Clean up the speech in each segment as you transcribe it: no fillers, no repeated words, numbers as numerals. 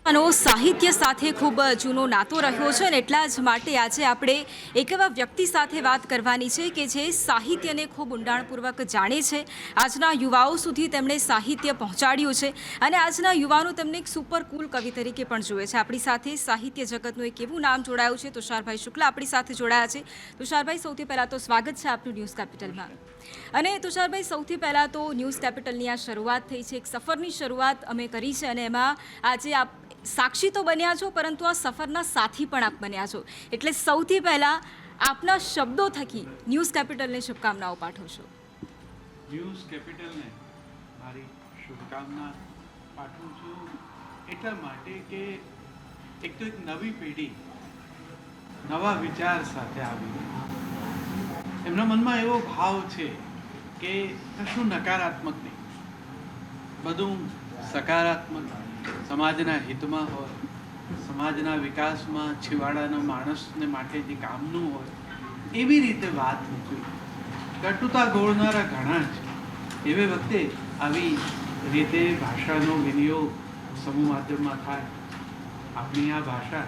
સાહિત્ય સાથે ખૂબ જૂનો નાતો રહ્યો છે અને એટલા જ માટે આજે આપણે એક એવા વ્યક્તિ સાથે વાત કરવાની છે કે જે સાહિત્યને ખૂબ ઊંડાણપૂર્વક જાણે છે. આજના યુવાઓ સુધી તેમણે સાહિત્ય પહોંચાડ્યું છે અને આજના યુવાનો તેમને એક સુપર કૂલ કવિ તરીકે પણ જુએ છે. આપણી સાથે સાહિત્ય જગતનું એક એવું નામ જોડાયું છે. તુષારભાઈ શુક્લા આપણી સાથે જોડાયા છે. તુષારભાઈ, સૌથી પહેલાં તો સ્વાગત છે આપનું ન્યૂઝ કેપિટલમાં. અને તુષારભાઈ, સૌથી પહેલાં તો ન્યૂઝ કેપિટલની આ શરૂઆત થઈ છે, એક સફરની શરૂઆત અમે કરી છે અને એમાં આજે આપ સાક્ષી તો બન્યા છો, પરંતુ આ સફરના સાથી પણ આપ બન્યા છો. એટલે સૌથી પહેલાં આપના શબ્દો થકી ન્યૂઝ કેપિટલને શુભકામનાઓ પાઠવશો. ન્યૂઝ કેપિટલને મારી શુભકામના પાઠવું છું એટલા માટે કે એક તો એક નવી પેઢી નવા વિચાર સાથે આવી, એમના મનમાં એવો ભાવ છે કે કશું નકારાત્મક નહીં, બધું સકારાત્મક, સમાજના હિતમાં હોય, સમાજના વિકાસમાં છેવાડાના માણસને માટે જે કામનું હોય એવી રીતે વાત મૂકવી. કટુતા ગોળનારા ઘણા છે, એવી વખતે આવી રીતે ભાષાનો વિનિયોગ સમૂહ માધ્યમમાં થાય. આપણી આ ભાષા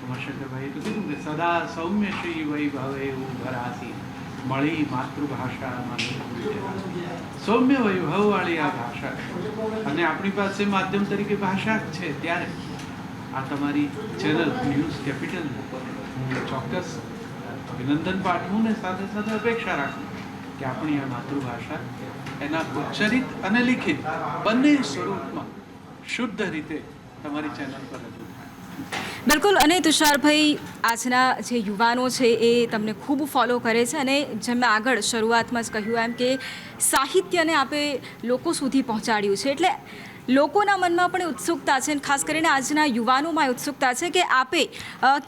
ઉમાશંકરભાઈએ તો કીધું કે સદા સૌમ્ય શ્રી વૈભવે ઉભરાસી મળી માતૃભાષામાં સૌમ્ય વૈભવવાળી આ ભાષા, અને આપણી પાસે માધ્યમ તરીકે ભાષા જ છે. ત્યારે આ તમારી ચેનલ ન્યૂઝ કેપિટલ હું ચોક્કસ અભિનંદન પાઠવું ને સાથે સાથે અપેક્ષા રાખું કે આપણી આ માતૃભાષા એના ઉચ્ચરિત અને લિખિત બંને સ્વરૂપમાં શુદ્ધ રીતે તમારી ચેનલ પર રજૂ થાય. બિલકુલ. અને તુષારભાઈ, આજના જે યુવાનો છે એ તમને ખૂબ ફોલો કરે છે અને જેમ મેં આગળ શરૂઆતમાં જ કહ્યું એમ કે સાહિત્યને આપે લોકો સુધી પહોંચાડ્યું છે, એટલે લોકોના મનમાં પણ ઉત્સુકતા છે અને ખાસ કરીને આજના યુવાનોમાં ઉત્સુકતા છે કે આપે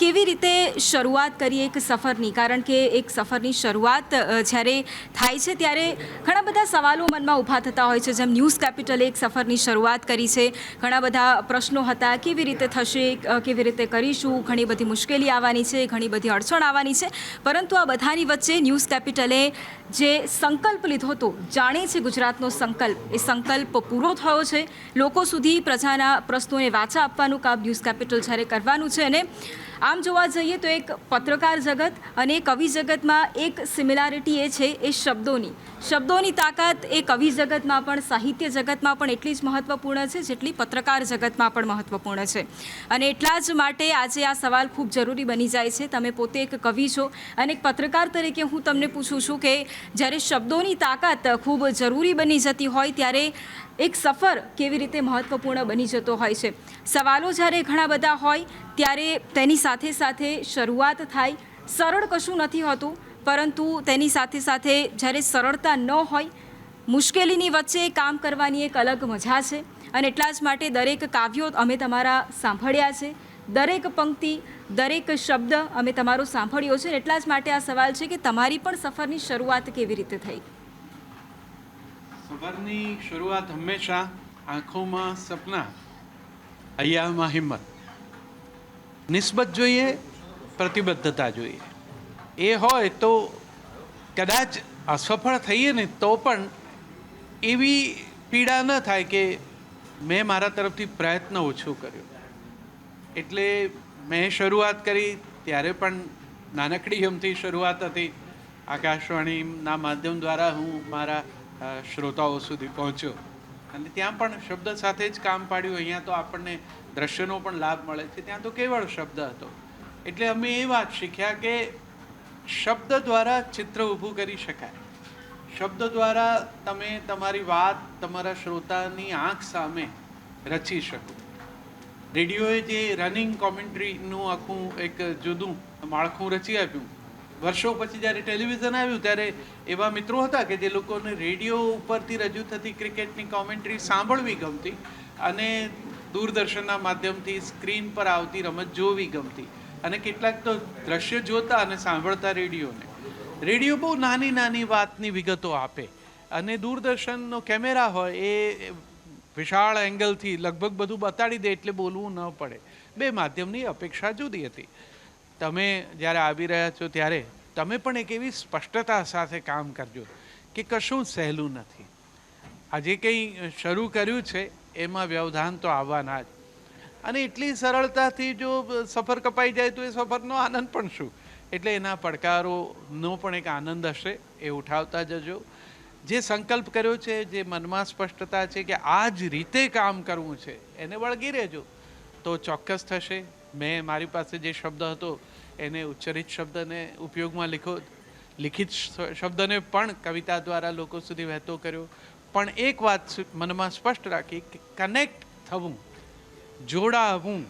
કેવી રીતે શરૂઆત કરી એક સફરની. કારણ કે એક સફરની શરૂઆત જ્યારે થાય છે ત્યારે ઘણા બધા સવાલો મનમાં ઊભા થતા હોય છે. જેમ ન્યૂઝ કેપિટલે એક સફરની શરૂઆત કરી છે, ઘણા બધા પ્રશ્નો હતા, કેવી રીતે થશે, કેવી રીતે કરીશું, ઘણી બધી મુશ્કેલી આવવાની છે, ઘણી બધી અડચણ આવવાની છે, પરંતુ આ બધાની વચ્ચે ન્યૂઝ કેપિટલે જે સંકલ્પ લીધો હતો, જાણે છે ગુજરાતનો સંકલ્પ, એ સંકલ્પ પૂરો થયો છે. લોકો સુધી પ્રજાના પ્રશ્નોને વાચા આપવાનું કામ ન્યૂઝ કેપિટલ જ્યારે કરવાનું છે. અને આમ જોવા જઈએ તો એક પત્રકાર જગત અને કવિ જગતમાં એક સિમિલારિટી એ છે એ શબ્દોની તાકાત એ કવિ જગતમાં પણ, સાહિત્ય જગતમાં પણ એટલી જ મહત્ત્વપૂર્ણ છે જેટલી પત્રકાર જગતમાં પણ મહત્ત્વપૂર્ણ છે. અને એટલા જ માટે આજે આ સવાલ ખૂબ જરૂરી બની જાય છે. તમે પોતે એક કવિ છો અને એક પત્રકાર તરીકે હું તમને પૂછું છું કે જ્યારે શબ્દોની તાકાત ખૂબ જરૂરી બની જતી હોય ત્યારે એક સફર કેવી રીતે મહત્ત્વપૂર્ણ બની જતો હોય છે. સવાલો જ્યારે ઘણા બધા હોય ત્યારે તેની સાથે સાથે શરૂઆત થાય. સરળ કશું નથી હોતું, પરંતુ તેની સાથે સાથે જ્યારે સરળતા ન હોય, મુશ્કેલીની વચ્ચે કામ કરવાની એક અલગ મજા છે. અને એટલા જ માટે દરેક કાવ્યો અમે તમારા સાંભળ્યા છે, દરેક પંક્તિ, દરેક શબ્દ અમે તમારો સાંભળ્યો છે. એટલા જ માટે આ સવાલ છે કે તમારી પણ સફરની શરૂઆત કેવી રીતે થઈ? સફરની શરૂઆત હંમેશા આંખોમાં સપના, હૈયામાં હિંમત, નિસ્બત જોઈએ, પ્રતિબદ્ધતા જોઈએ. એ હોય તો કદાચ અસફળ થઈએ ને તો પણ એવી પીડા ન થાય કે મેં મારા તરફથી પ્રયત્ન ઓછો કર્યો. એટલે મેં શરૂઆત કરી ત્યારે પણ નાનકડી એમથી શરૂઆત હતી. આકાશવાણીના માધ્યમ દ્વારા હું મારા શ્રોતાઓ સુધી પહોંચ્યો અને ત્યાં પણ શબ્દ સાથે જ કામ પાડ્યું. અહીંયા તો આપણને દ્રશ્યનો પણ લાભ મળે છે, ત્યાં તો કેવળ શબ્દ હતો. એટલે અમે એ વાત શીખ્યા કે શબ્દ દ્વારા ચિત્ર ઊભું કરી શકાય. શબ્દ દ્વારા તમે તમારી વાત તમારા શ્રોતાની આંખ સામે રચી શકો. રેડિયોએ જે રનિંગ કોમેન્ટ્રીનું આખું એક જુદું માળખું રચી આપ્યું, વર્ષો પછી જ્યારે ટેલિવિઝન આવ્યું ત્યારે એવા મિત્રો હતા કે જે લોકોને રેડિયો ઉપરથી રજૂ થતી ક્રિકેટની કોમેન્ટ્રી સાંભળવી ગમતી અને દૂરદર્શનના માધ્યમથી સ્ક્રીન પર આવતી રમત જોવી ગમતી, અને કેટલાક તો દ્રશ્ય જોતા અને સાંભળતા રેડિયોને. રેડિયો બહુ નાની નાની વાતની વિગતો આપે અને દૂરદર્શનનો કેમેરા હોય એ વિશાળ એંગલથી લગભગ બધું બતાડી દે, એટલે બોલવું ન પડે. બે માધ્યમની અપેક્ષા જુદી હતી. તમે જ્યારે આવી રહ્યા છો ત્યારે તમે પણ એક એવી સ્પષ્ટતા સાથે કામ કરજો કે કશું સહેલું નથી. આજે કંઈ શરૂ કર્યું છે એમાં વ્યવધાન તો આવવાના જ. અને એટલી સરળતાથી જો સફર કપાઈ જાય તો એ સફરનો આનંદ પણ શું. એટલે એના પડકારોનો પણ એક આનંદ હશે, એ ઉઠાવતા જજો. જે સંકલ્પ કર્યો છે, જે મનમાં સ્પષ્ટતા છે કે આ જ રીતે કામ કરવું છે, એને વળગી રહેજો તો ચોક્કસ થશે. મેં મારી પાસે જે શબ્દ હતો એને ઉચ્ચરિત શબ્દને ઉપયોગમાં લિખિત શબ્દને પણ કવિતા દ્વારા લોકો સુધી વહેતો કર્યો. પણ એક વાત મનમાં સ્પષ્ટ રાખી કે કનેક્ટ થવું, જોડાવું,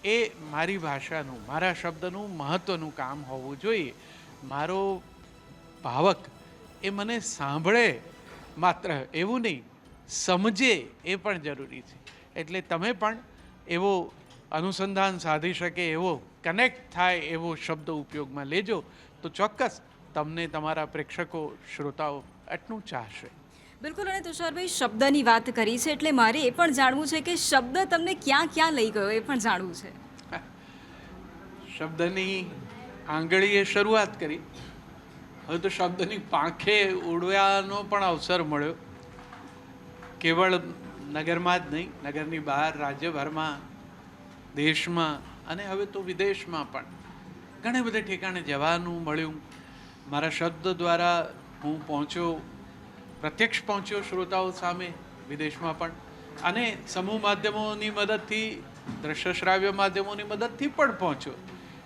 એ મારી ભાષાનું, મારા શબ્દનું મહત્ત્વનું કામ હોવું જોઈએ. મારો ભાવક એ મને સાંભળે માત્ર એવું નહીં, સમજે એ પણ જરૂરી છે. એટલે તમે પણ એવો અનુસંધાન સાધી શકે એવો, કનેક્ટ થાય એવો શબ્દ ઉપયોગમાં લેજો તો ચોક્કસ તમને તમારા પ્રેક્ષકો, શ્રોતાઓ આટલું ચાહશે. બિલકુલ. અને તુષારભાઈ, શબ્દની વાત કરી છે એટલે મારે એ પણ જાણવું છે કે શબ્દ તમને ક્યાં ક્યાં લઈ ગયો એ પણ જાણવું છે. શબ્દની આંગળીએ શરૂઆત કરી, હવે તો શબ્દની પાંખે ઉડવાનો પણ અવસર મળ્યો. કેવળ નગરમાં જ નહીં, નગરની બહાર, રાજ્યભરમાં, દેશમાં અને હવે તો વિદેશમાં પણ ઘણે બધે ઠેકાણે જવાનું મળ્યું. મારા શબ્દ દ્વારા હું પહોંચ્યો, પ્રત્યક્ષ પહોંચ્યો શ્રોતાઓ સામે, વિદેશમાં પણ, અને સમૂહ માધ્યમોની મદદથી, દ્રશ્ય શ્રાવ્ય માધ્યમોની મદદથી પણ પહોંચ્યો.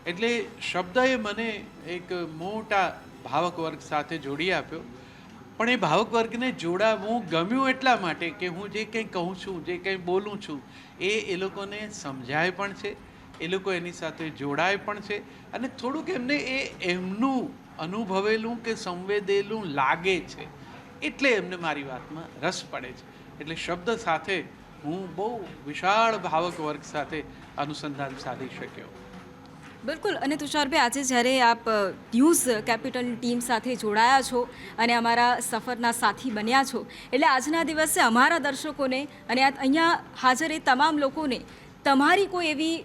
એટલે શબ્દએ મને એક મોટા ભાવક વર્ગ સાથે જોડી આપ્યો. પણ એ ભાવક વર્ગને જોડાવું ગમ્યું એટલા માટે કે હું જે કંઈ કહું છું, જે કંઈ બોલું છું, એ લોકોને સમજાય પણ છે, એ લોકો એની સાથે જોડાય પણ છે, અને થોડુંક એમને એમનું અનુભવેલું કે સંવેદેલું લાગે છે, એટલે એમને મારી વાતમાં રસ પડે છે. એટલે શબ્દ સાથે હું બહુ વિશાળ ભાવક વર્ગ સાથે અનુસંધાન સાધી શક્યો. બિલકુલ. અને તુષારભાઈ, આજે જ્યારે આપ ન્યૂઝ કેપિટલની ટીમ સાથે જોડાયા છો અને અમારા સફરના સાથી બન્યા છો, એટલે આજના દિવસે અમારા દર્શકોને અને અહીંયા હાજર એ તમામ લોકોને તમારી કોઈ એવી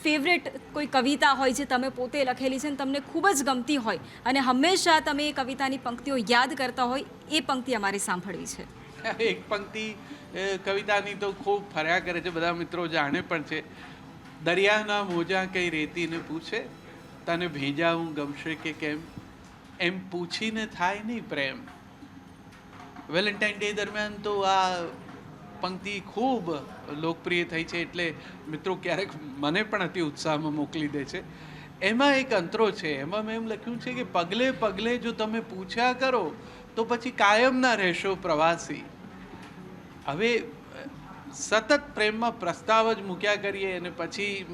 ફેવરેટ કોઈ કવિતા હોય જે તમે પોતે લખેલી છે અને તમને ખૂબ જ ગમતી હોય અને હંમેશા તમે એ કવિતાની પંક્તિઓ યાદ કરતા હોય, એ પંક્તિ અમારે સાંભળવી છે. એક પંક્તિ કવિતાની તો ખૂબ ફર્યા કરે છે, બધા મિત્રો જાણે પણ છે. દરિયાના મોજા કઈ રેતીને પૂછે, તને ભીંજાવું ગમશે કે કેમ, એમ પૂછીને થાય નહીં પ્રેમ. વેલેન્ટાઇન ડે દરમિયાન તો આ પંક્તિ ખૂબ લોકપ્રિય થઈ છે. એટલે મિત્રો ક્યારેક મને પણ અતિ ઉત્સાહમાં મોકલી દે છે. એમાં એક અંતરો છે, એમાં મેં એમ લખ્યું છે કે પગલે પગલે જો તમે પૂછ્યા કરો તો પછી કાયમના રહેશો પ્રવાસી. હવે સતત પ્રેમમાં પ્રસ્તાવ જ મૂક્યા કરીએ અને પછી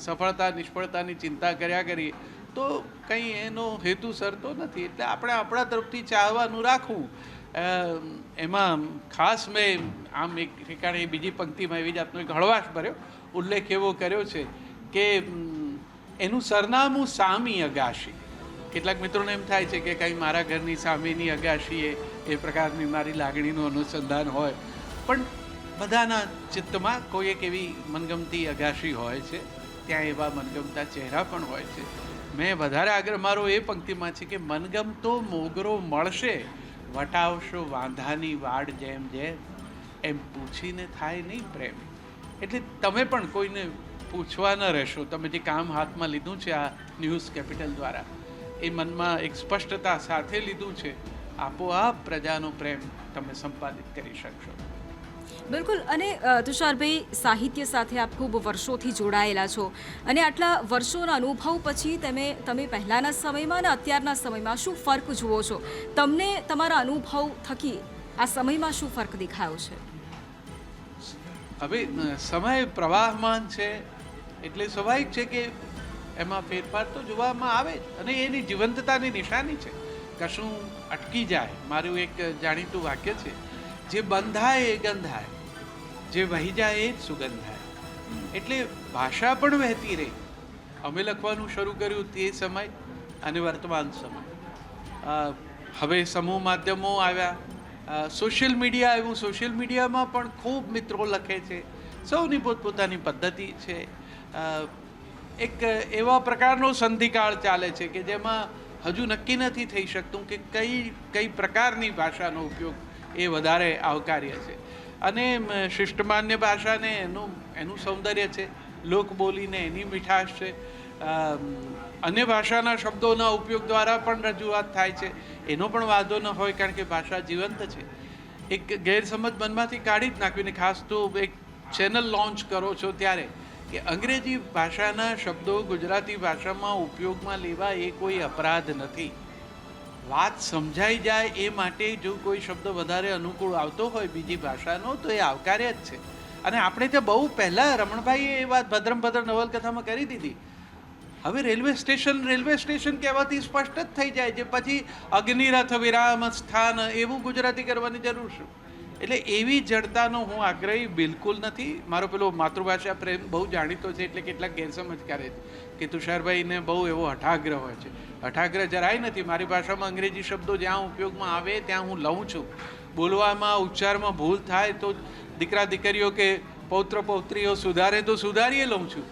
સફળતા નિષ્ફળતાની ચિંતા કર્યા કરીએ તો કંઈ એનો હેતુ સરતો નથી. એટલે આપણે આપણા તરફથી ચાહવાનું રાખવું. એમાં ખાસ મેં આમ એક ઠેકાણે બીજી પંક્તિમાં એવી જાતનો એક હળવાશ ભર્યો ઉલ્લેખ એવો કર્યો છે કે એનું સરનામું સામી અગાશી. કેટલાક મિત્રોને એમ થાય છે કે કંઈ મારા ઘરની સામેની અગાશી એ પ્રકારની મારી લાગણીનું અનુસંધાન હોય, પણ બધાના ચિત્તમાં કોઈ એક એવી મનગમતી અગાશી હોય છે, ત્યાં એવા મનગમતા ચહેરા પણ હોય છે. મેં વધારે આગ્રહ મારો એ પંક્તિમાં છે કે મનગમતો મોગરો મળશે, વટાવશો વાંધાની વાડ જેમ જેમ, એમ પૂછીને થાય નહીં પ્રેમ. એટલે તમે પણ કોઈને પૂછવા ન રહેશો. તમે જે કામ હાથમાં લીધું છે આ ન્યૂઝ કેપિટલ દ્વારા, એ મનમાં એક સ્પષ્ટતા સાથે લીધું છે, આપોઆપ પ્રજાનો પ્રેમ તમે સંપાદિત કરી શકશો. બિલકુલ. અને તુષારભાઈ, સાહિત્ય સાથે આપ ખૂબ વર્ષોથી જોડાયેલા છો અને આટલા વર્ષોના અનુભવ પછી તમે પહેલાંના સમયમાં અને અત્યારના સમયમાં શું ફરક જુઓ છો? તમને તમારા અનુભવ થકી આ સમયમાં શું ફરક દેખાયો છે? હવે સમય પ્રવાહમાન છે એટલે સ્વાભાવિક છે કે એમાં ફેરફાર તો જોવામાં આવે જ, અને એની જીવંતતાની નિશાની છે. કશું અટકી જાય. મારું એક જાણીતું વાક્ય છે, જે બંધાય એ ગંધાય, જે વહી જાય એ જ સુગંધાય. એટલે ભાષા પણ વહેતી રહી. અમે લખવાનું શરૂ કર્યું તે સમય અને વર્તમાન સમય. હવે સમૂહ માધ્યમો આવ્યા, સોશિયલ મીડિયા આવ્યું. સોશિયલ મીડિયામાં પણ ખૂબ મિત્રો લખે છે, સૌની પોતપોતાની પદ્ધતિ છે. એક એવા પ્રકારનો સંધિકાળ ચાલે છે કે જેમાં હજુ નક્કી નથી થઈ શકતું કે કઈ પ્રકારની ભાષાનો ઉપયોગ એ વધારે આવકાર્ય છે. અને શિષ્ટમાન્ય ભાષાને એનું સૌંદર્ય છે, લોકબોલીને એની મીઠાશ છે. અન્ય ભાષાના શબ્દોના ઉપયોગ દ્વારા પણ રજૂઆત થાય છે, એનો પણ વાંધો ન હોય, કારણ કે ભાષા જીવંત છે. એક ગેરસમજ મનમાંથી કાઢી જ નાખવીને, ખાસ તો એક ચેનલ લોન્ચ કરો છો ત્યારે, કે અંગ્રેજી ભાષાના શબ્દો ગુજરાતી ભાષામાં ઉપયોગમાં લેવા એ કોઈ અપરાધ નથી. વાત સમજાઈ જાય એ માટે જો કોઈ શબ્દ વધારે અનુકૂળ આવતો હોય બીજી ભાષાનો તો એ આવકાર્ય જ છે. અને આપણે ત્યાં બહુ પહેલાં રમણભાઈએ એ વાત ભદ્રમ નવલકથામાં કરી દીધી. હવે રેલવે સ્ટેશન કહેવાથી સ્પષ્ટ જ થઈ જાય છે. પછી અગ્નિરથ વિરામ સ્થાન એવું ગુજરાતી કરવાની જરૂર છે. એટલે એવી જડતાનો હું આગ્રહી બિલકુલ નથી. મારો પેલો માતૃભાષા પ્રેમ બહુ જાણીતો છે, એટલે કેટલાક ગેરસમજ કરે છે કે તુષારભાઈને બહુ એવો હઠાગ્રહ હોય છે. હઠાગ્રહ જરાય નથી. મારી ભાષામાં અંગ્રેજી શબ્દો જ્યાં ઉપયોગમાં આવે ત્યાં હું લઉં છું. બોલવામાં ઉચ્ચારમાં ભૂલ થાય તો દીકરા દીકરીઓ કે પૌત્ર પૌત્રીઓ સુધારે તો સુધારીએ લઉં છું.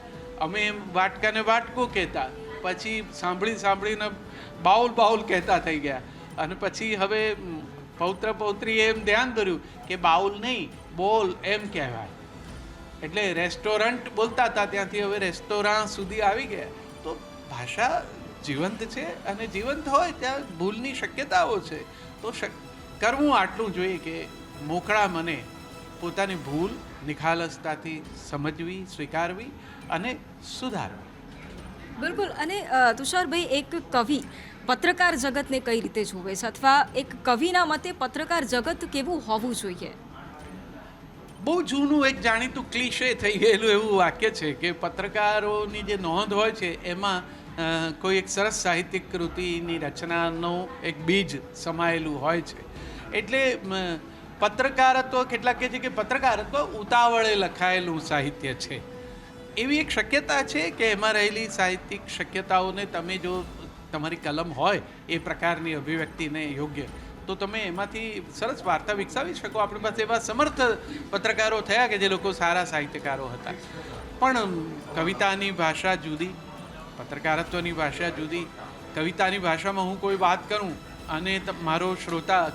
અમે એમ વાટકાને વાટકો કહેતા, પછી સાંભળીને બાઉલ કહેતા થઈ ગયા. અને પછી હવે પૌત્ર પૌત્રીએ એમ ધ્યાન ધર્યું કે બાઉલ નહીં બોલ એમ કહેવાય. એટલે રેસ્ટોરન્ટ બોલતા હતા ત્યાંથી હવે રેસ્ટોરાં સુધી આવી ગયા. તો ભાષા જીવંત છે, અને જીવંત હોય ત્યાં ભૂલની શક્યતાઓ છે. તો કરવું આટલું જોઈએ કે મોકળા મને પોતાની ભૂલ નિખાલસતાથી સમજવી, સ્વીકારવી અને સુધારવી. બિલકુલ. અને તુષારભાઈ, એક કવિ પત્રકાર જગતને કઈ રીતે જોવે છે, અથવા એક કવિના મતે પત્રકાર જગત કેવું હોવું જોઈએ? બહુ જૂનું એક જાણીતું ક્લીશે થઈ ગયેલું એવું વાક્ય છે કે પત્રકારોની જે નોંધ હોય છે એમાં કોઈ એક સરસ સાહિત્યિક કૃતિની રચનાનો એક બીજ સમાયેલું હોય છે. એટલે પત્રકારત્વ, કેટલાક કહે છે કે પત્રકારત્વ ઉતાવળે લખાયેલું સાહિત્ય છે. એવી એક શક્યતા છે કે એમાં રહેલી સાહિત્યિક શક્યતાઓને તમે જો તમારી કલમ હોય એ પ્રકારની અભિવ્યક્તિને યોગ્ય, તો તમે એમાંથી સરસ વાર્તા વિકસાવી શકો. આપણી પાસે એવા સમર્થ પત્રકારો થયા કે જે લોકો સારા સાહિત્યકારો હતા. પણ કવિતાની ભાષા જુદી, પત્રકારત્વની ભાષા જુદી. કવિતાની ભાષામાં હું કોઈ વાત કરું અને મારો શ્રોતા,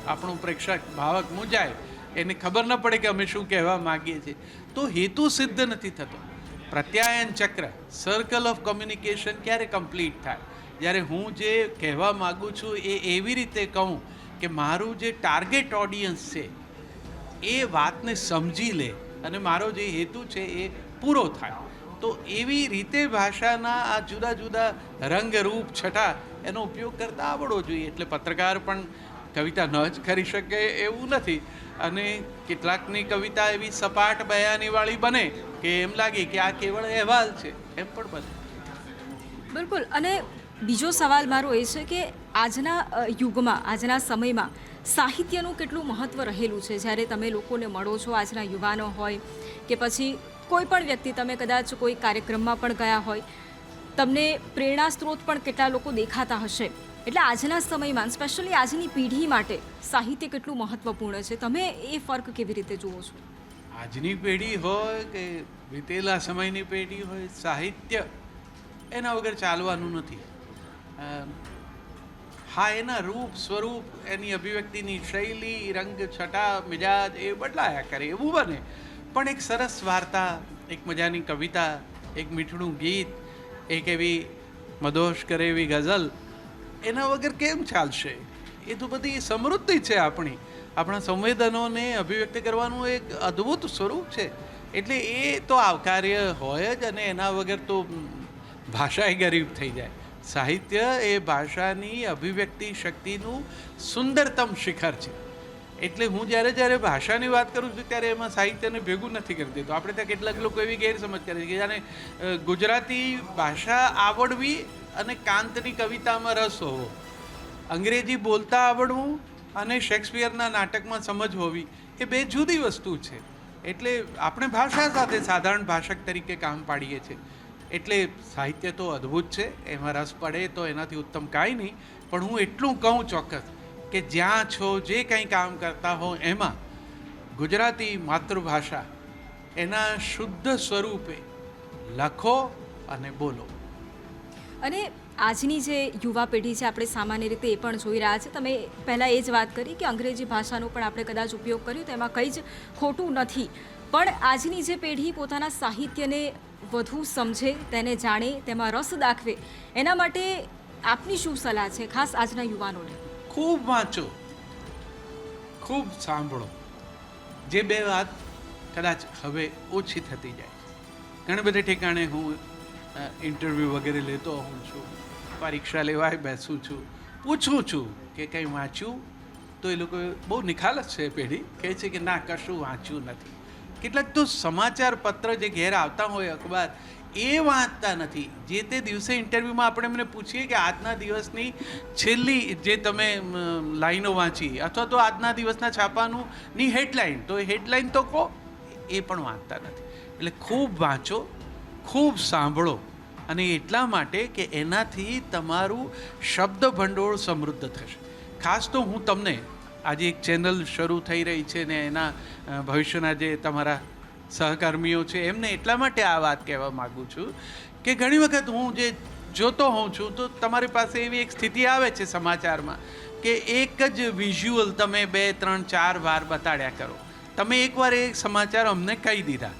આપણો પ્રેક્ષક, ભાવક મૂંઝાય, એને ખબર ન પડે કે અમે શું કહેવા માગીએ છીએ, તો હેતુ સિદ્ધ નથી થતો. પ્રત્યાયન ચક્ર, સર્કલ ઓફ કમ્યુનિકેશન ક્યારે કમ્પ્લીટ થાય? જ્યારે હું જે કહેવા માગું છું એ એવી રીતે કહું કે મારું જે ટાર્ગેટ ઓડિયન્સ છે એ વાતને સમજી લે અને મારો જે હેતુ છે એ પૂરો થાય. તો એવી રીતે ભાષાના આ જુદા જુદા રંગ, રૂપ, છટા એનો ઉપયોગ કરતા આવડવો જોઈએ. એટલે પત્રકાર પણ કવિતા ન જ કરી શકે એવું નથી. અને કેટલાકની કવિતા એવી સપાટ બયાનીવાળી બને કે એમ લાગે કે આ કેવળ અહેવાલ છે, એમ પણ બને. બિલકુલ. અને બીજો સવાલ મારો એ છે કે આજના યુગમાં, આજના સમયમાં સાહિત્યનું કેટલું મહત્ત્વ રહેલું છે. જ્યારે તમે લોકોને મળો છો, આજના યુવાનો હોય કે પછી કોઈ પણ વ્યક્તિ, તમે કદાચ કોઈ કાર્યક્રમમાં પણ ગયા હોય, તમને પ્રેરણા સ્ત્રોત પણ કેટલા લોકો દેખાતા હશે. એટલે આજના સમયમાં, સ્પેશિયલી આજની પેઢી માટે સાહિત્ય કેટલું મહત્ત્વપૂર્ણ છે, તમે એ ફર્ક કેવી રીતે જુઓ છો? આજની પેઢી હોય કે વીતેલા સમયની પેઢી હોય, સાહિત્ય એના વગર ચાલવાનું નથી. હા, એના રૂપ, સ્વરૂપ, એની અભિવ્યક્તિની શૈલી, રંગ, છટા, મિજાજ એ બદલાયા કરે એવું બને. પણ એક સરસ વાર્તા, એક મજાની કવિતા, એક મીઠડું ગીત, એક એવી મદોશ કરે એવી ગઝલ, એના વગર કેમ ચાલશે? એ તો બધી સમૃદ્ધિ છે આપણી. આપણા સંવેદનોને અભિવ્યક્ત કરવાનું એક અદ્ભુત સ્વરૂપ છે. એટલે એ તો આવકાર્ય હોય જ, અને એના વગર તો ભાષા ગરીબ થઈ જાય. સાહિત્ય એ ભાષાની અભિવ્યક્તિ શક્તિનું સુંદરતમ શિખર છે. એટલે હું જ્યારે ભાષાની વાત કરું છું ત્યારે એમાં સાહિત્યને ભેગું નથી કરી દેતો. આપણે ત્યાં કેટલાક લોકો એવી ગેરસમજ કરે છે કે જાણે ગુજરાતી ભાષા આવડવી અને કાંતની કવિતામાં રસ હોવો, અંગ્રેજી બોલતા આવડવું અને શેક્સપિયરના નાટકમાં સમજ હોવી એ બે જુદી વસ્તુ છે. એટલે આપણે ભાષા સાથે સાધારણ ભાષક તરીકે કામ પાડીએ છીએ. એટલે સાહિત્ય તો અદ્ભુત છે, એમાં રસ પડે તો એનાથી ઉત્તમ કાંઈ નહીં. પણ હું એટલું કહું ચોક્કસ કે જ્યાં છો, જે કંઈ કામ કરતા હો, એમાં ગુજરાતી માતૃભાષા એના શુદ્ધ સ્વરૂપે લખો અને બોલો. અને આજની જે યુવા પેઢી છે આપણે સામાન્ય રીતે એ પણ જોઈ રહ્યા છે. તમે પહેલાં એ જ વાત કરી કે અંગ્રેજી ભાષાનો પણ આપણે કદાચ ઉપયોગ કર્યો તો એમાં કંઈ જ ખોટું નથી, પણ આજની જે પેઢી પોતાના સાહિત્યને વધુ સમજે, તેને જાણે, તેમાં રસ દાખવે, એના માટે આપની શું સલાહ છે ખાસ આજના યુવાનોને? ખૂબ વાંચો, ખૂબ સાંભળો. જે બે વાત કદાચ હવે ઓછી થતી જાય. ઘણી બધી ઠેકાણે હું ઇન્ટરવ્યૂ વગેરે લેતો હોઉં છું, પરીક્ષા લેવાય બેસું છું, પૂછું છું કે કંઈ વાંચ્યું, તો એ લોકો બહુ નિખાલસ છે પેઢી, કહે છે કે ના કશું વાંચ્યું નથી. કેટલાક તો સમાચાર પત્ર જે ઘેર આવતા હોય અખબાર એ વાંચતા નથી. જે તે દિવસે ઇન્ટરવ્યૂમાં આપણે એમને પૂછીએ કે આજના દિવસની છેલ્લી જે તમે લાઈનો વાંચી અથવા તો આજના દિવસના છાપાનું ની હેડલાઇન, તો એ હેડલાઇન તો કહો, એ પણ વાંચતા નથી. એટલે ખૂબ વાંચો, ખૂબ સાંભળો, અને એટલા માટે કે એનાથી તમારું શબ્દ ભંડોળ સમૃદ્ધ થશે. ખાસ તો હું તમને આજે એક ચેનલ શરૂ થઈ રહી છે ને એના ભવિષ્યના જે તમારા સહકર્મીઓ છે એમને એટલા માટે આ વાત કહેવા માગું છું કે ઘણી વખત હું જે જોતો હોઉં છું તો તમારી પાસે એવી એક સ્થિતિ આવે છે સમાચારમાં કે એક જ વિઝ્યુઅલ તમે 2, 3, 4 વાર બતાડ્યા કરો. તમે એકવાર એ સમાચાર અમને કહી દીધા,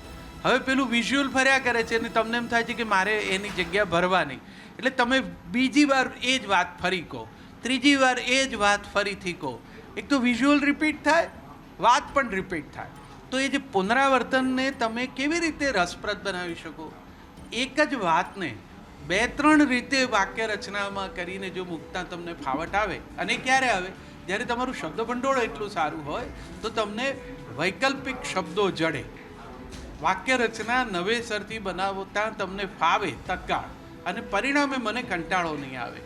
હવે પેલું વિઝ્યુઅલ ફર્યા કરે છે અને તમને એમ થાય છે કે મારે એની જગ્યા ભરવાની, એટલે તમે બીજી વાર એ જ વાત ફરી કહો, ત્રીજી વાર એ જ વાત ફરીથી કહો. એક તો વિઝ્યુઅલ રિપીટ થાય, વાત પણ રિપીટ થાય. તો એ જે પુનરાવર્તનને તમે કેવી રીતે રસપ્રદ બનાવી શકો? એક જ વાતને 2-3 રીતે વાક્ય રચનામાં કરીને જો મૂકતા તમને ફાવટ આવે, અને ક્યારે આવે? જ્યારે તમારું શબ્દ ભંડોળ એટલું સારું હોય તો તમને વૈકલ્પિક શબ્દો જડે, વાક્ય રચના નવેસરથી બનાવતા તમને ફાવે તત્કાળ, અને પરિણામે મને કંટાળો નહીં આવે.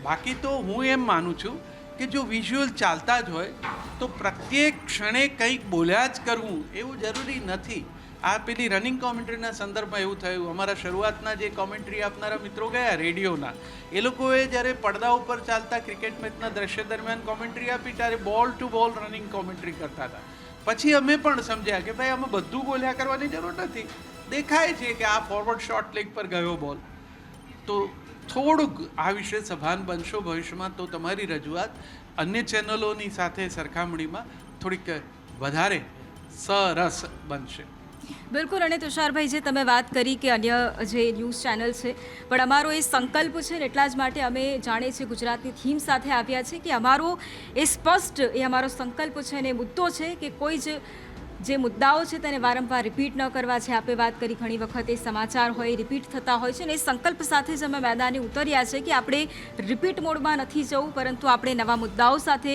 બાકી તો હું એમ માનું છું કે જો વિઝ્યુઅલ ચાલતા જ હોય તો પ્રત્યેક ક્ષણે કંઈક બોલ્યા જ કરવું એવું જરૂરી નથી. આ પેલી રનિંગ કોમેન્ટ્રીના સંદર્ભમાં એવું થયું. અમારા શરૂઆતના જે કોમેન્ટ્રી આપનારા મિત્રો ગયા રેડિયોના, એ લોકોએ જ્યારે પડદા ઉપર ચાલતા ક્રિકેટ મેચના દ્રશ્ય દરમિયાન કોમેન્ટ્રી આપી ત્યારે બોલ ટુ બોલ રનિંગ કોમેન્ટ્રી કરતા હતા. પછી અમે પણ સમજ્યા કે ભાઈ આમાં બધું બોલ્યા કરવાની જરૂર નથી, દેખાય છે કે આ ફોરવર્ડ શોર્ટ લેગ પર ગયો બોલ. તો થોડુંક આ વિશે સભાન બનશો ભવિષ્યમાં તો તમારી રજૂઆત અન્ય ચેનલોની સાથે સરખામણીમાં થોડીક વધારે સરસ બનશે. બિલકુલ. અને તુષારભાઈ, જે તમે વાત કરી કે અન્ય જે ન્યૂઝ ચેનલ છે, પણ અમારો એ સંકલ્પ છે ને એટલા જ માટે અમે જાણીએ છીએ ગુજરાતની થીમ સાથે આવ્યા છીએ કે અમારો એ સ્પષ્ટ એ અમારો સંકલ્પ છે અને મુદ્દો છે કે કોઈ જ જે મુદ્દાઓ છે તેને વારંવાર રિપીટ ન કરવા છે. આપે વાત કરી ઘણી વખત એ સમાચાર હોય રિપીટ થતા હોય છે, ને એ સંકલ્પ સાથે જ અમે મેદાને ઉતર્યા છે કે આપણે રિપીટ મોડમાં નથી જવું, પરંતુ આપણે નવા મુદ્દાઓ સાથે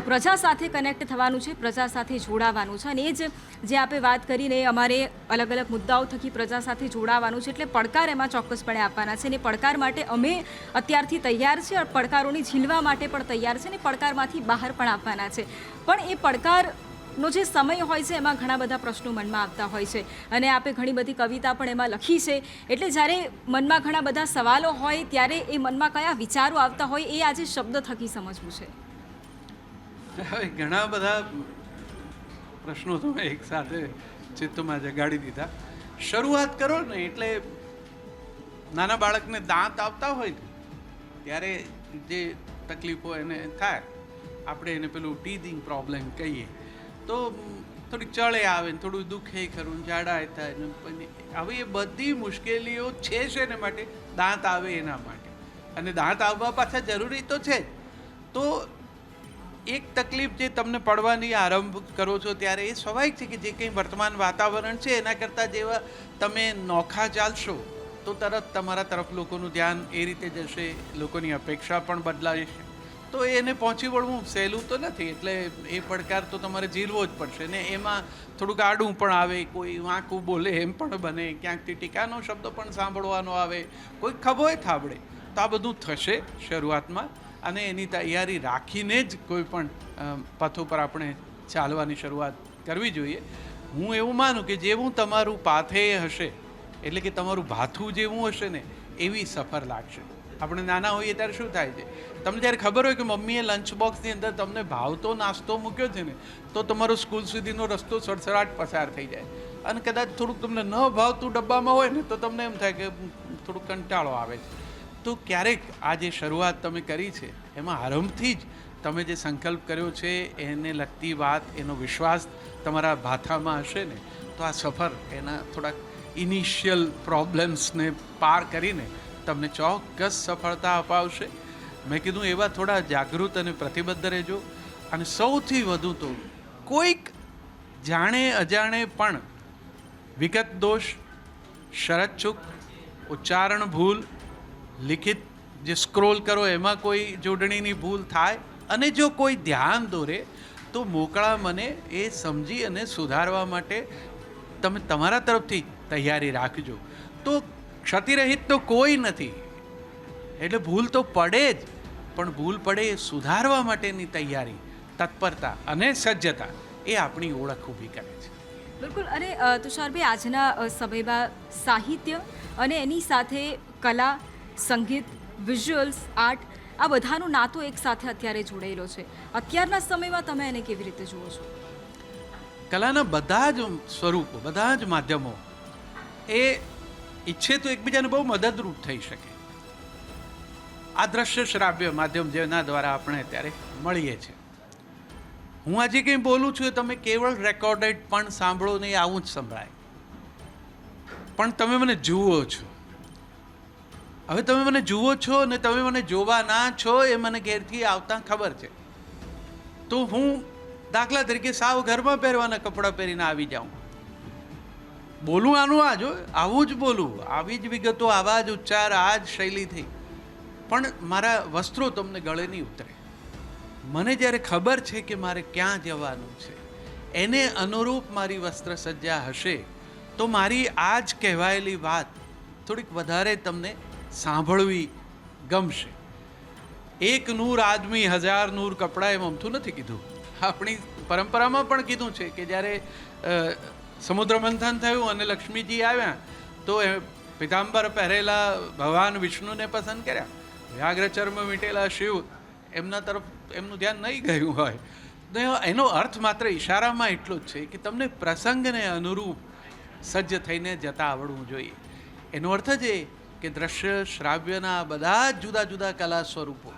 પ્રજા સાથે કનેક્ટ થવાનું છે, પ્રજા સાથે જોડાવાનું છે. અને એ જ જે આપે વાત કરીને અમારે અલગ અલગ મુદ્દાઓ થકી પ્રજા સાથે જોડાવાનું છે, એટલે પડકાર એમાં ચોક્કસપણે આપવાના છે. અને પડકાર માટે અમે અત્યારથી તૈયાર છીએ, પડકારોને ઝીલવા માટે પણ તૈયાર છે, અને પડકારમાંથી બહાર પણ આપવાના છે. પણ એ પડકારનો જે સમય હોય છે એમાં ઘણા બધા પ્રશ્નો મનમાં આવતા હોય છે, અને આપે ઘણી બધી કવિતા પણ એમાં લખી છે. એટલે જ્યારે મનમાં ઘણા બધા સવાલો હોય ત્યારે એ મનમાં કયા વિચારો આવતા હોય એ આજે શબ્દ થકી સમજવું છે. હવે ઘણા બધા પ્રશ્નો તમે એક સાથે ચિત્તમાં જગાડી દીધા. શરૂઆત કરો ને એટલે નાના બાળકને દાંત આવતા હોય ને ત્યારે જે તકલીફો એને થાય, આપણે એને પેલું ટીથિંગ પ્રોબ્લેમ કહીએ, તો થોડીક ચળે આવે ને થોડું દુખે ખરું, જાડાય થાય ને, હવે એ બધી મુશ્કેલીઓ છે ને માટે દાંત આવે એના માટે, અને દાંત આવવા પાછા જરૂરી તો છે જ. તો એક તકલીફ જે તમને પડવાની આરંભ કરો છો ત્યારે એ સ્વાભાવિક છે કે જે કંઈ વર્તમાન વાતાવરણ છે એના કરતાં જેવા તમે નોખા ચાલશો તો તરત તમારા તરફ લોકોનું ધ્યાન એ રીતે જશે, લોકોની અપેક્ષા પણ બદલાશે. તો એને પહોંચી વળવું સહેલું તો નથી, એટલે એ પડકાર તો તમારે ઝીલવો જ પડશે. ને એમાં થોડુંક આડું પણ આવે, કોઈ વાંકું બોલે એમ પણ બને, ક્યાંકથી ટીકાનો શબ્દ પણ સાંભળવાનો આવે, કોઈ ખભોય થાબડે. તો આ બધું થશે શરૂઆતમાં, અને એની તૈયારી રાખીને જ કોઈ પણ પથ ઉપર આપણે ચાલવાની શરૂઆત કરવી જોઈએ. હું એવું માનું કે જેવું તમારું પાથેય હશે, એટલે કે તમારું ભાથું જેવું હશે ને એવી સફર લાગશે. આપણે નાના હોઈએ ત્યારે શું થાય છે, તમને જ્યારે ખબર હોય કે મમ્મીએ લંચ બોક્સની અંદર તમને ભાવતો નાસ્તો મૂક્યો છે ને તો તમારો સ્કૂલ સુધીનો રસ્તો સડસડાટ પસાર થઈ જાય. અને કદાચ થોડુંક તમને ન ભાવતું ડબ્બામાં હોય ને તો તમને એમ થાય કે થોડુંક કંટાળો આવે છે. તો ક્યારેક આ જે શરૂઆત તમે કરી છે એમાં આરંભથી જ તમે જે સંકલ્પ કર્યો છે એને લગતી વાત, એનો વિશ્વાસ તમારા ભાથામાં હશે ને, તો આ સફર એના થોડાક ઇનિશિયલ પ્રોબ્લેમ્સને પાર કરીને તમને ચોક્કસ સફળતા અપાવશે. મેં કીધું એવા થોડા જાગૃત અને પ્રતિબદ્ધ રહેજો. અને સૌથી વધુ તો કોઈક જાણે અજાણે પણ વિગત દોષ, શરત ચૂક, ઉચ્ચારણ ભૂલ, લિખિત જે સ્ક્રોલ કરો એમાં કોઈ જોડણીની ભૂલ થાય અને જો કોઈ ધ્યાન દોરે તો મોકળા મને એ સમજી અને સુધારવા માટે તમે તમારા તરફથી તૈયારી રાખજો. તો ક્ષતિરહિત તો કોઈ નથી, એટલે ભૂલ તો પડે જ, પણ ભૂલ પડે એ સુધારવા માટેની તૈયારી, તત્પરતા અને સજ્જતા એ આપણી ઓળખ ઊભી કરે છે. બિલકુલ. અને તુષારભાઈ, આજના સમયમાં સાહિત્ય અને એની સાથે કલા, સંગીત, વિઝ્યુઅલ્સ આર્ટ, આ બધાનો નાતો એક સાથે અત્યારે જોડાયેલો છે. અત્યારના સમયમાં તમે એને કેવી રીતે જુઓ છો? કલાના બધા જ સ્વરૂપો, બધા જ માધ્યમો એ ઈચ્છે તો એકબીજાને બહુ મદદરૂપ થઈ શકે. આ દ્રશ્ય શ્રાવ્ય માધ્યમ જેના દ્વારા આપણે અત્યારે મળીએ છીએ, હું આજે કંઈ બોલું છું એ તમે કેવળ રેકોર્ડેડ પણ સાંભળો નહીં, આવું જ સંભળાય, પણ તમે મને જુઓ છો. હવે તમે મને જુઓ છો ને તમે મને જોવાના છો એ મને ઘેરથી આવતા ખબર છે. તો હું દાખલા તરીકે સાવ ઘરમાં પહેરવાના કપડાં પહેરીને આવી જાઉં, બોલું આનું આ જો આવું જ બોલું, આવી જ વિગતો, આવા જ ઉચ્ચાર, આ જ શૈલીથી, પણ મારા વસ્ત્રો તમને ગળે નહીં ઉતરે. મને જ્યારે ખબર છે કે મારે ક્યાં જવાનું છે, એને અનુરૂપ મારી વસ્ત્ર સજ્જા હશે તો મારી આ જ કહેવાયેલી વાત થોડીક વધારે તમને સાંભળવી ગમશે. એક નૂર આદમી હજાર નૂર કપડાં એમ અમથું નથી કીધું. આપણી પરંપરામાં પણ કીધું છે કે જ્યારે સમુદ્ર મંથન થયું અને લક્ષ્મીજી આવ્યા તો એ પિતાંબર પહેરેલા ભગવાન વિષ્ણુને પસંદ કર્યા. વ્યાઘ્ર ચર્મ વીંટેલા શિવ એમના તરફ એમનું ધ્યાન નહીં ગયું હોય. તો એનો અર્થ માત્ર ઈશારામાં એટલો જ છે કે તમને પ્રસંગને અનુરૂપ સજ્જ થઈને જતા આવડવું જોઈએ. એનો અર્થ જ એ કે દ્રશ્ય શ્રાવ્યના બધા જ જુદા જુદા કલા સ્વરૂપો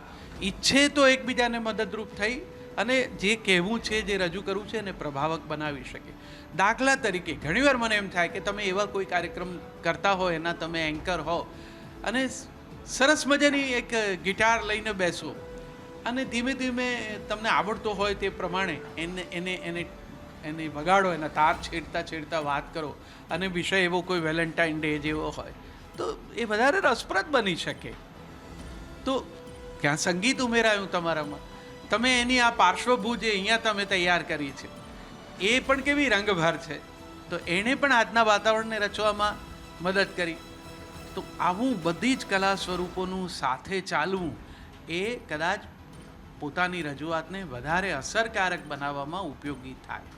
ઈચ્છે તો એકબીજાને મદદરૂપ થઈ અને જે કહેવું છે, જે રજૂ કરવું છે એને પ્રભાવક બનાવી શકે. દાખલા તરીકે ઘણીવાર મને એમ થાય કે તમે એવા કોઈ કાર્યક્રમ કરતા હો, એના તમે એન્કર હો અને સરસ મજાની એક ગિટાર લઈને બેસો અને ધીમે ધીમે તમને આવડતો હોય તે પ્રમાણે એને વગાડો, એના તાર છેડતા છેડતા વાત કરો અને વિષય એવો કોઈ વેલેન્ટાઇન ડે જેવો હોય તો એ વધારે રસપ્રદ બની શકે. તો ક્યાં સંગીત ઉમેરાયું તમારામાં, તમે એની આ પાર્શ્વભૂત જે અહીંયા તમે તૈયાર કરી છે એ પણ કેવી રંગભર છે, તો એણે પણ આજના વાતાવરણને રચવામાં મદદ કરી. તો આવું બધી જ કલા સ્વરૂપોનું સાથે ચાલવું એ કદાચ પોતાની રજૂઆતને વધારે અસરકારક બનાવવામાં ઉપયોગી થાય.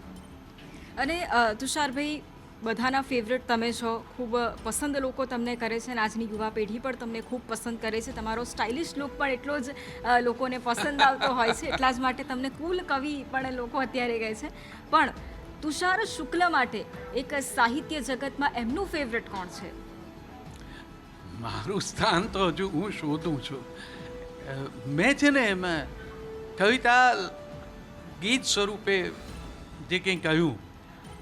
અને તુષારભાઈ, બધાના ફેવરેટ તમે છો, ખૂબ પસંદ લોકો તમને કરે છે અને આજની યુવા પેઢી પણ તમને ખૂબ પસંદ કરે છે. તમારો સ્ટાઇલિશ લુક પણ એટલો જ લોકોને પસંદ આવતો હોય છે, એટલા જ માટે તમને કુલ કવિ પણ લોકો અત્યારે કહે છે. પણ તુષાર શુક્લ માટે એક સાહિત્ય જગતમાં એમનું ફેવરેટ કોણ છે? મારું સ્થાન તો હજુ હું શોધું છું. મેં છે ને એમાં કવિતા ગીત સ્વરૂપે જે કંઈ કહ્યું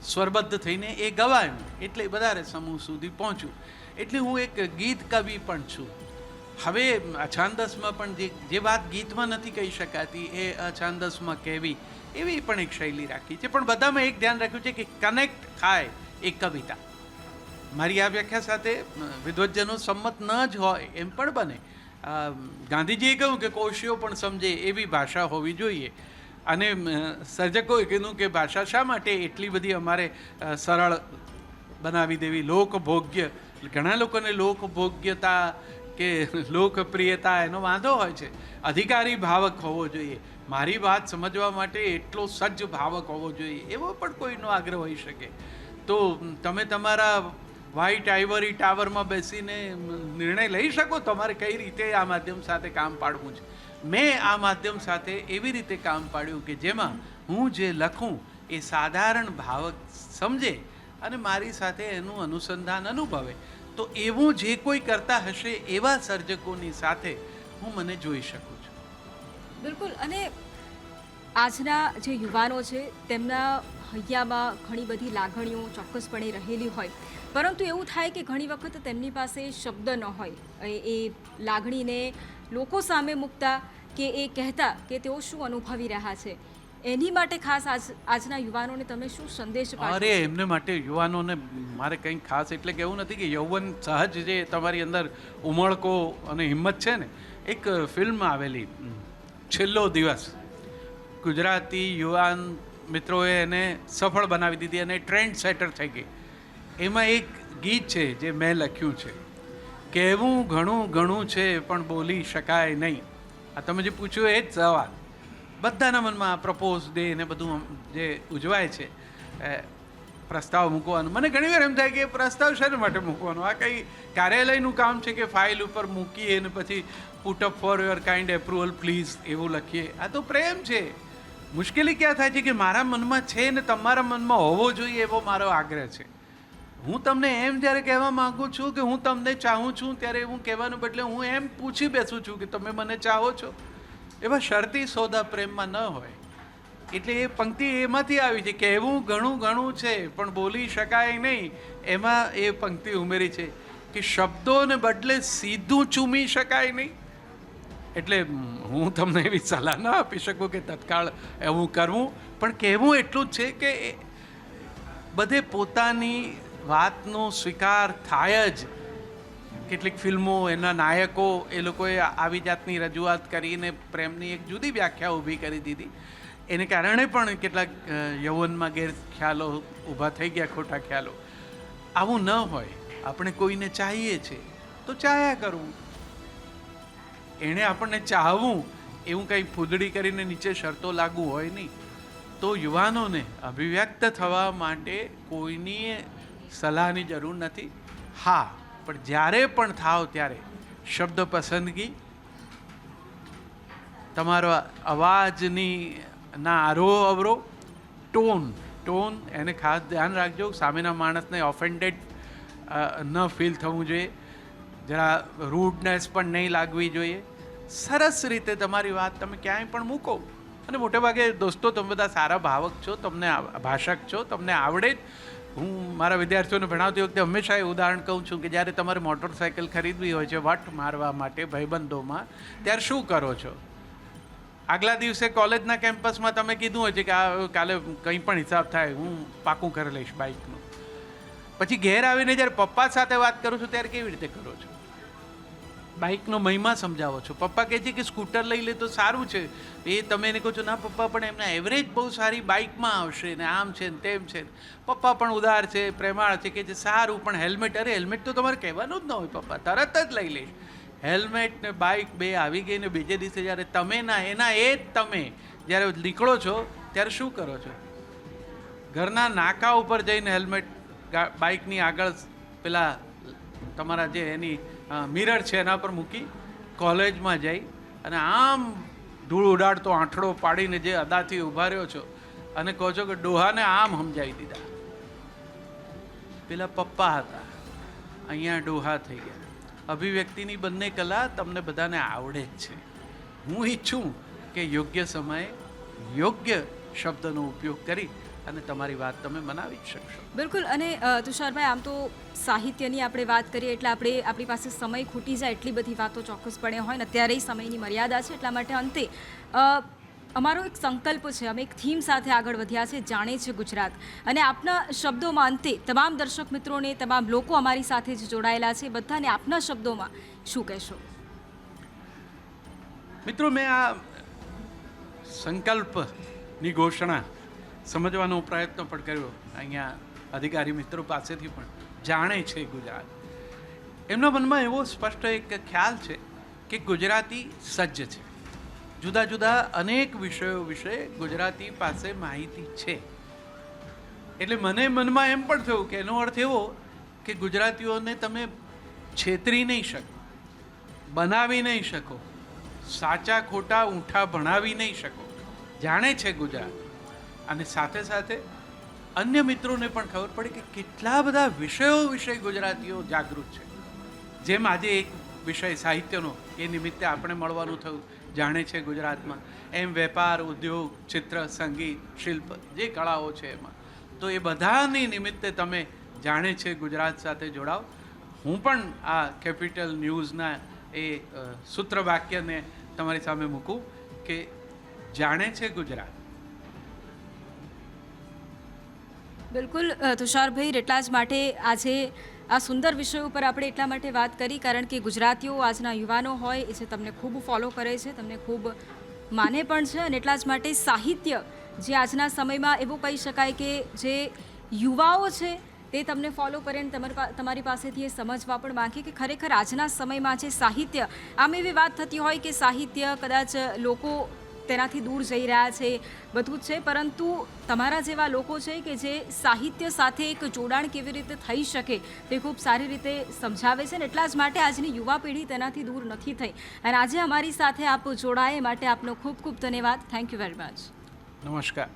સ્વરબદ્ધ થઈને એ ગવાયું એટલે વધારે સમૂહ સુધી પહોંચ્યું, એટલે હું એક ગીત કવિ પણ છું. હવે અછાંદસમાં પણ જે વાત ગીતમાં નથી કહી શકાતી એ અછાંદસમાં કહેવી, એવી પણ એક શૈલી રાખી છે. પણ બધામાં એક ધ્યાન રાખ્યું છે કે કનેક્ટ થાય એ કવિતા. મારી આ વ્યાખ્યા સાથે વિદ્વજ્જનો સંમત ન જ હોય એમ પણ બને. ગાંધીજીએ કહ્યું કે કોશીઓ પણ સમજે એવી ભાષા હોવી જોઈએ, અને સર્જકોએ કીધું કે ભાષા શા માટે એટલી બધી અમારે સરળ બનાવી દેવી, લોકભોગ્ય. ઘણા લોકોને લોકભોગ્યતા કે લોકપ્રિયતા એનો વાંધો હોય છે. અધિકારી ભાવક હોવો જોઈએ, મારી વાત સમજવા માટે એટલો સજ્જ ભાવક હોવો જોઈએ, એવો પણ કોઈનો આગ્રહ હોઈ શકે. તો તમે તમારા વ્હાઇટ આઇવરી ટાવરમાં બેસીને નિર્ણય લઈ શકો તમારે કઈ રીતે આ માધ્યમ સાથે કામ પાડવું છે. મેં આ માધ્યમ સાથે એવી રીતે કામ પાડ્યું કે જેમાં હું જે લખું એ સાધારણ ભાવક સમજે અને મારી સાથે એનું અનુસંધાન અનુભવે. તો એવું જે કોઈ કરતા હશે એવા સર્જકોની સાથે હું મને જોઈ શકું છું. બિલકુલ. અને આજના જે યુવાનો છે તેમના હૈયામાં ઘણી બધી લાગણીઓ ચોક્કસપણે રહેલી હોય, પરંતુ એવું થાય કે ઘણી વખત તેમની પાસે શબ્દ ન હોય એ લાગણીને લોકો સામે મૂકતા કે એ કહેતા કે તેઓ શું અનુભવી રહ્યા છે. એની માટે ખાસ આજના યુવાનોને તમે શું સંદેશ પાઠવો અરે છો? એમને માટે યુવાનોને મારે કંઈ ખાસ એટલે કહેવું નથી કે યૌવન સહજ જે તમારી અંદર ઉમળકો અને હિંમત છે ને, એક ફિલ્મ આવેલી છેલ્લો દિવસ, ગુજરાતી યુવાન મિત્રોએ એને સફળ બનાવી દીધી અને ટ્રેન્ડ સેટર થઈ ગઈ. એમાં એક ગીત છે જે મેં લખ્યું છે, કહેવું ઘણું ઘણું છે પણ બોલી શકાય નહીં. આ તમે જે પૂછ્યું એ જ સવાલ બધાના મનમાં પ્રપોઝ ડે ને બધું જે ઉજવાય છે, પ્રસ્તાવ મૂકવાનું, મને ઘણી વાર એમ થાય કે પ્રસ્તાવ શેના માટે મૂકવાનો? આ કંઈ કાર્યાલયનું કામ છે કે ફાઇલ ઉપર મૂકીએ અને પછી put up for your kind approval please એવું લખીએ? આ તો પ્રેમ છે. મુશ્કેલી ક્યાં થાય છે કે મારા મનમાં છે ને તમારા મનમાં હોવો જોઈએ એવો મારો આગ્રહ છે. હું તમને એમ જ્યારે કહેવા માગું છું કે હું તમને ચાહું છું, ત્યારે હું કહેવાનું બદલે હું એમ પૂછી બેસું છું કે તમે મને ચાહો છો. એવા શરતી સોદા પ્રેમમાં ન હોય. એટલે એ પંક્તિ એમાંથી આવી છે, કહેવું ઘણું ઘણું છે પણ બોલી શકાય નહીં. એમાં એ પંક્તિ ઉમેરી છે કે શબ્દોને બદલે સીધું ચૂમી શકાય નહીં. એટલે હું તમને એવી સલાહ ન આપી શકું કે તત્કાળ એવું કરવું, પણ કહેવું એટલું જ છે કે બધે પોતાની વાતનો સ્વીકાર થાય જ. કેટલીક ફિલ્મો, એના નાયકો, એ લોકોએ આવી જાતની રજૂઆત કરીને પ્રેમની એક જુદી વ્યાખ્યા ઊભી કરી દીધી. એને કારણે પણ કેટલાક યૌવનમાં ગેરખ્યાલો ઊભા થઈ ગયા, ખોટા ખ્યાલો. આવું ન હોય. આપણે કોઈને ચાહીએ છીએ તો ચાહ્યા કરવું. એણે આપણને ચાહવું એવું કંઈ ફૂદડી કરીને નીચે શરતો લાગુ હોય નહીં. તો યુવાનોને અભિવ્યક્ત થવા માટે કોઈની સલાહની જરૂર નથી. હા, પણ જ્યારે પણ થાવ ત્યારે શબ્દ પસંદગી, તમારો અવાજની ના આરોહ અવરોહ, ટોન એને ખાસ ધ્યાન રાખજો. સામેના માણસને ઓફેન્ડેડ ન ફીલ થવું જોઈએ. જરા રૂડનેસ પણ નહીં લાગવી જોઈએ. સરસ રીતે તમારી વાત તમે ક્યાંય પણ મૂકો. અને મોટે ભાગે દોસ્તો તમે બધા સારા ભાવક છો, તમને ભાષક છો, તમને આવડે જ. હું મારા વિદ્યાર્થીઓને ભણાવતી વખતે હંમેશા એ ઉદાહરણ કહું છું કે જ્યારે તમારે મોટરસાઇકલ ખરીદવી હોય છે વટ મારવા માટે ભાઈબંધોમાં, ત્યારે શું કરો છો? આગલા દિવસે કોલેજના કેમ્પસમાં તમે કીધું હોય છે કે આ કાલે કંઈ પણ હિસાબ થાય હું પાકું કરી લઈશ બાઇકનું. પછી ઘેર આવીને જ્યારે પપ્પા સાથે વાત કરું છું ત્યારે કેવી રીતે કરો છો? બાઇકનો મહિમા સમજાવો છો. પપ્પા કહે છે કે સ્કૂટર લઈ લે તો સારું છે, એ તમે એને કહો છો ના પપ્પા પણ એમના એવરેજ બહુ સારી બાઇકમાં આવશે ને આમ છે ને તેમ છે. પપ્પા પણ ઉદાર છે, પ્રેમાળ છે, કે જે સારું પણ હેલ્મેટ, અરે હેલ્મેટ તો તમારે કહેવાનું જ ન હોય પપ્પા, તરત જ લઈ લઈશ. હેલ્મેટ ને બાઇક બે આવી ગઈ ને બીજે દિવસે જ્યારે તમે ના એના એ જ તમે જ્યારે નીકળો છો ત્યારે શું કરો છો? ઘરના નાકા ઉપર જઈને હેલ્મેટ બાઇકની આગળ પેલા તમારા જે એની મિરર છે એના પર મૂકી કોલેજમાં જઈ અને આમ ધૂળ ઉડાડતો આંઠડો પાડીને જે અદાથી ઊભા રહ્યો છો અને કહો છો કે ડોહાને આમ સમજાવી દીધા. પેલા પપ્પા હતા, અહીંયા ડોહા થઈ ગયા. અભિવ્યક્તિની બંને કલા તમને બધાને આવડે જ છે. હું ઈચ્છું કે યોગ્ય સમયે યોગ્ય શબ્દનો ઉપયોગ કરી અને તમારી વાત તમે મનાવી જ શકશો. બિલકુલ. અને તુષારભાઈ, આમ તો સાહિત્યની આપણે વાત કરીએ એટલે આપણી પાસે સમય ખૂટી જાય એટલી બધી વાતો ચોક્કસપણે હોય ને, અત્યારે સમયની મર્યાદા છે. એટલા માટે અંતે અમારો એક સંકલ્પ છે, અમે એક થીમ સાથે આગળ વધ્યા છે, જાણે છે ગુજરાત. અને આપના શબ્દોમાં અંતે તમામ દર્શક મિત્રોને, તમામ લોકો અમારી સાથે જ જોડાયેલા છે, બધાને આપના શબ્દોમાં શું કહેશો? મિત્રો, મેં આ સંકલ્પની ઘોષણા સમજવાનો પ્રયત્ન પણ કર્યો અહીંયા અધિકારી મિત્રો પાસેથી પણ. જાણે છે ગુજરાત, એમના મનમાં એવો સ્પષ્ટ એક ખ્યાલ છે કે ગુજરાતી સજ્જ છે. જુદા જુદા અનેક વિષયો વિશે ગુજરાતી પાસે માહિતી છે. એટલે મને મનમાં એમ પણ થયું કે એનો અર્થ એવો કે ગુજરાતીઓને તમે છેતરી નહીં શકો, બનાવી નહીં શકો, સાચા ખોટા ઊંઠા ભણાવી નહીં શકો. જાણે છે ગુજરાત. અને સાથે સાથે અન્ય મિત્રોને પણ ખબર પડે કે કેટલા બધા વિષયો વિશે ગુજરાતીઓ જાગૃત છે. જેમ આજે એક વિષય સાહિત્યનો એ નિમિત્તે આપણે મળવાનું થયું, જાણે છે ગુજરાતમાં, એમ વેપાર, ઉદ્યોગ, ચિત્ર, સંગીત, શિલ્પ, જે કળાઓ છે એમાં, તો એ બધાની નિમિત્તે તમે જાણે છે ગુજરાત સાથે જોડાવ. હું પણ આ કેપિટલ ન્યૂઝના એ સૂત્રવાક્યને તમારી સામે મૂકું કે જાણે છે ગુજરાત. બિલકુલ તુષારભાઈ, એટલા જ માટે આજે આ સુંદર વિષય ઉપર આપણે એટલા માટે વાત કરી કારણ કે ગુજરાતીઓ, આજના યુવાનો હોય એ જે તમને ખૂબ ફોલો કરે છે, તમને ખૂબ માને પણ છે, અને એટલા જ માટે સાહિત્ય જે આજના સમયમાં એવું કહી શકાય કે જે યુવાઓ છે તે તમને ફોલો કરે અને તમારી પાસેથી એ સમજવા પણ માંગે કે ખરેખર આજના સમયમાં જે સાહિત્ય, આમ એવી વાત થતી હોય કે સાહિત્ય કદાચ લોકો તેનાથી દૂર જઈ રહ્યા છે, બધું જ છે, પરંતુ તમારા જેવા લોકો છે કે જે સાહિત્ય સાથે એક જોડાણ કેવી રીતે થઈ શકે તે ખૂબ સારી રીતે સમજાવે છે, ને એટલા જ માટે આજની યુવા પેઢી તેનાથી દૂર નથી થઈ. અને આજે અમારી સાથે આપ જોડાય માટે આપનો ખૂબ ખૂબ ધન્યવાદ. Thank you very much. નમસ્કાર.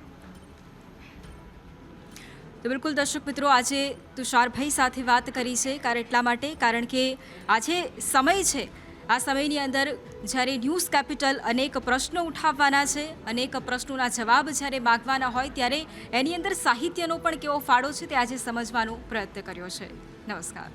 તો બિલકુલ દર્શક મિત્રો, આજે તુષારભાઈ સાથે વાત કરી છે એટલા માટે કારણ કે આજે સમય છે, આ સમયની અંદર જ્યારે ન્યૂઝ કેપિટલ અનેક પ્રશ્નો ઉઠાવવાના છે, અનેક પ્રશ્નોના જવાબ જ્યારે માગવાના હોય ત્યારે એની અંદર સાહિત્યનો પણ કેવો ફાળો છે તે આજે સમજવાનો પ્રયત્ન કર્યો છે. નમસ્કાર.